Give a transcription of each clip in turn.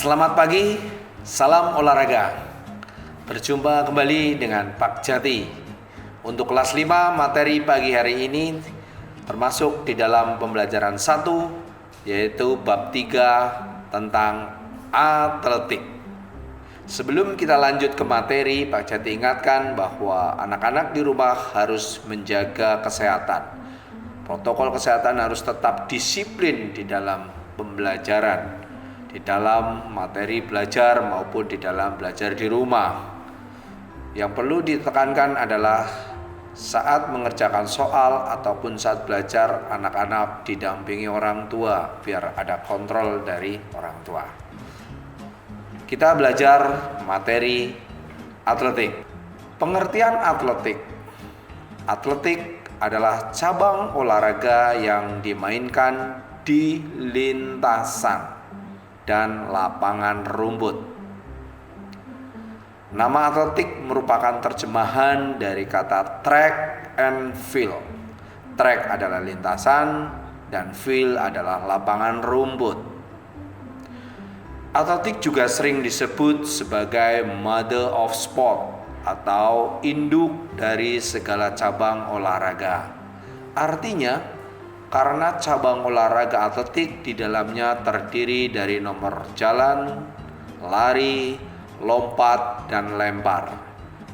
Selamat pagi, salam olahraga. Berjumpa kembali dengan Pak Jati. Untuk kelas 5 materi pagi hari ini termasuk di dalam pembelajaran 1, yaitu bab 3 tentang atletik. Sebelum kita lanjut ke materi, Pak Jati ingatkan bahwa anak-anak di rumah harus menjaga kesehatan. Protokol kesehatan harus tetap disiplin di dalam pembelajaran, di dalam materi belajar maupun di dalam belajar di rumah. Yang perlu ditekankan adalah saat mengerjakan soal ataupun saat belajar, anak-anak didampingi orang tua biar ada kontrol dari orang tua. Kita belajar materi atletik. Pengertian atletik. Atletik adalah cabang olahraga yang dimainkan di lintasan dan lapangan rumput. Nama atletik merupakan terjemahan dari kata track and field. Track adalah lintasan dan field adalah lapangan rumput. Atletik juga sering disebut sebagai mother of sport atau induk dari segala cabang olahraga. Artinya, karena cabang olahraga atletik di dalamnya terdiri dari nomor jalan, lari, lompat, dan lempar.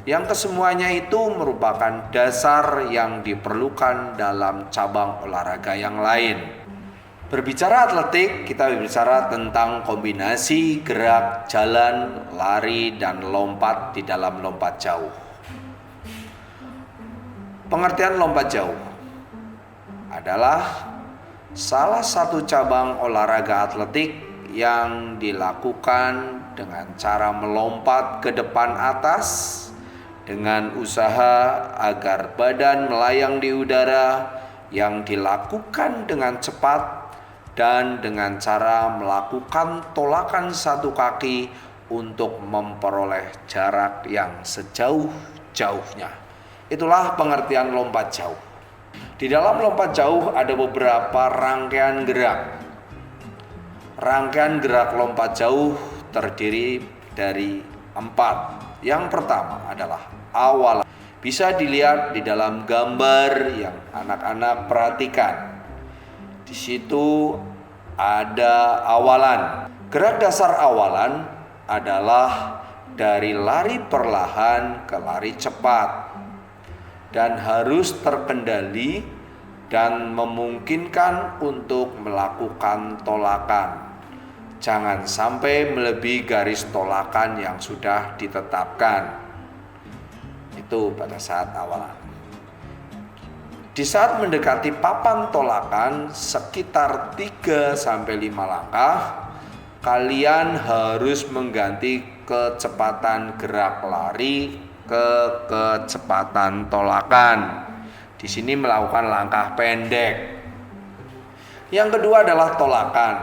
Yang kesemuanya itu merupakan dasar yang diperlukan dalam cabang olahraga yang lain. Berbicara atletik, kita berbicara tentang kombinasi gerak, jalan, lari, dan lompat di dalam lompat jauh. Pengertian lompat jauh adalah salah satu cabang olahraga atletik yang dilakukan dengan cara melompat ke depan atas dengan usaha agar badan melayang di udara, yang dilakukan dengan cepat dan dengan cara melakukan tolakan satu kaki untuk memperoleh jarak yang sejauh-jauhnya. Itulah pengertian lompat jauh. Di dalam lompat jauh ada beberapa rangkaian gerak. Rangkaian gerak lompat jauh terdiri dari 4. Yang pertama adalah awalan. Bisa dilihat di dalam gambar yang anak-anak perhatikan. Di situ ada awalan. Gerak dasar awalan adalah dari lari perlahan ke lari cepat, dan harus terkendali dan memungkinkan untuk melakukan tolakan. Jangan sampai melebihi garis tolakan yang sudah ditetapkan. Itu pada saat awalan. Di saat mendekati papan tolakan sekitar 3-5 langkah, kalian harus mengganti kecepatan gerak lari ke kecepatan tolakan. Di sini melakukan langkah pendek. Yang kedua adalah tolakan.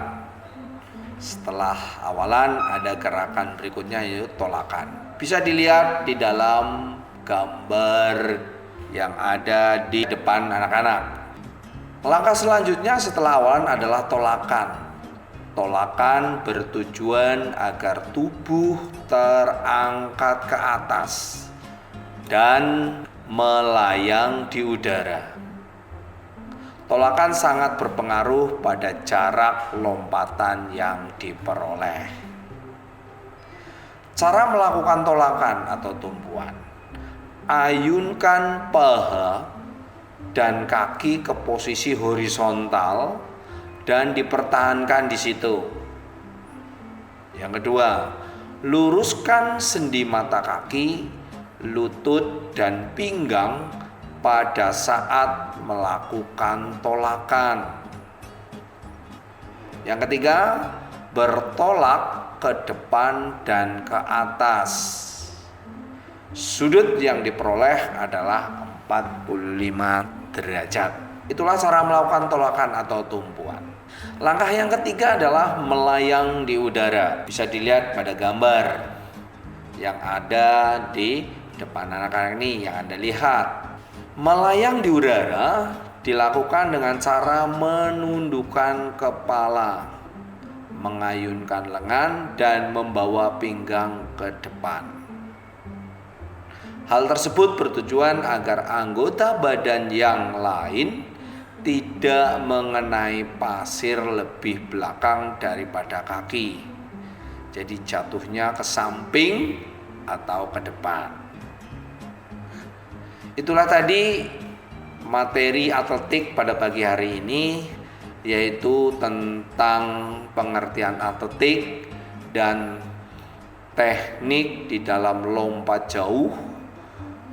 Setelah awalan ada gerakan berikutnya, yaitu tolakan. Bisa dilihat di dalam gambar yang ada di depan anak-anak. Langkah selanjutnya setelah awalan adalah tolakan. Tolakan bertujuan agar tubuh terangkat ke atas dan melayang di udara. Tolakan sangat berpengaruh pada jarak lompatan yang diperoleh. Cara melakukan tolakan atau tumpuan. Ayunkan paha dan kaki ke posisi horizontal dan dipertahankan di situ. Yang kedua, luruskan sendi mata kaki, lutut, dan pinggang pada saat melakukan tolakan. Yang ketiga, bertolak ke depan dan ke atas. Sudut yang diperoleh adalah 45 derajat. Itulah cara melakukan tolakan atau tumpuan. Langkah yang ketiga adalah melayang di udara. Bisa dilihat pada gambar yang ada di depan anak-anak ini yang Anda lihat. Melayang di udara dilakukan dengan cara menundukkan kepala, mengayunkan lengan, dan membawa pinggang ke depan. Hal tersebut bertujuan agar anggota badan yang lain tidak mengenai pasir lebih belakang daripada kaki. Jadi jatuhnya ke samping atau ke depan. Itulah tadi materi atletik pada pagi hari ini, yaitu tentang pengertian atletik dan teknik di dalam lompat jauh,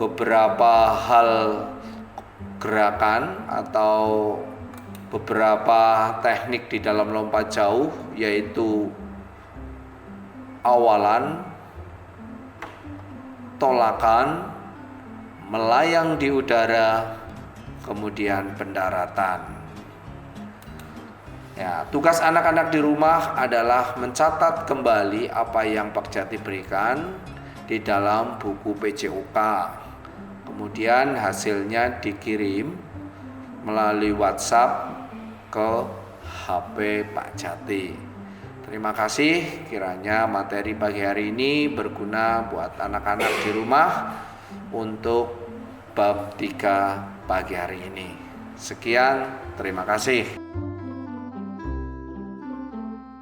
beberapa hal gerakan atau beberapa teknik di dalam lompat jauh, yaitu awalan, tolakan, melayang di udara, kemudian pendaratan. Ya, tugas anak-anak di rumah adalah mencatat kembali apa yang Pak Jati berikan di dalam buku PJOK. Kemudian hasilnya dikirim melalui WhatsApp ke HP Pak Jati. Terima kasih, kiranya materi pagi hari ini berguna buat anak-anak di rumah untuk bab 3 pagi hari ini. Sekian, terima kasih.